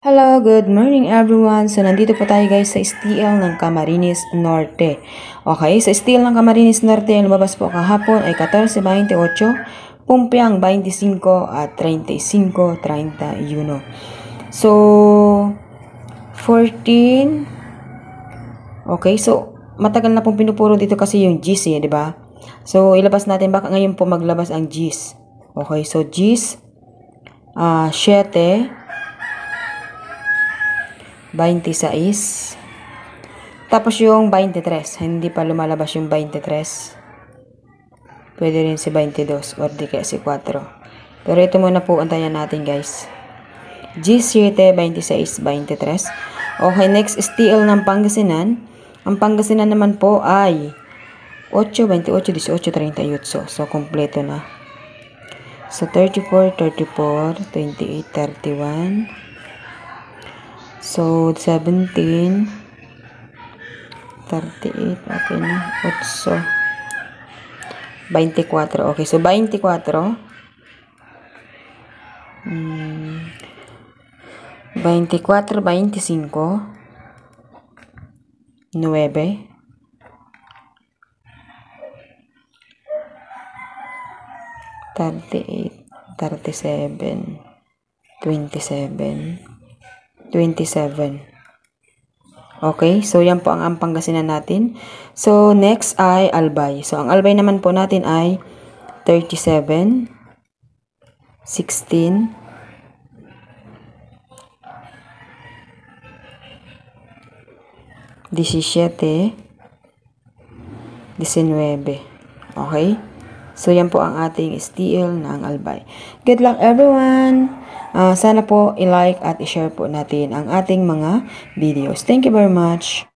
Hello, good morning everyone. So, nandito po tayo guys sa STL ng Camarines Norte. Okay, sa STL ng Camarines Norte, ang lumabas po kahapon ay 14.28, Pumpiang 25 at 35.31. So, 14. Okay, so, matagal na pong pinupuro dito kasi yung G's di ba? So, ilabas natin, baka ngayon po maglabas ang G's. Okay, so G's, 7, 26. Tapos yung 23. Hindi pa lumalabas yung 23. Pwede rin si 22 or di kaya si 4. Pero ito muna po antayan natin guys. G7, 26, 23. Okay, next STL ng Pangasinan. Ang Pangasinan naman po ay 8, 28, 18, 38. So, kompleto na. So, 34, 34, 28, 31. So, 17, 38, okay na, 8, 24, okay, so 24, 24, 25, 9, 38, 37, 27, 27. Okay, so yan po ang Pangasinan natin. So, next ay Albay. So, ang Albay naman po natin ay 37, 16, 17, 19. Okay? So, yan po ang ating STL ng Albay. Good luck everyone! Sana po i-like at i-share po natin ang ating mga videos. Thank you very much!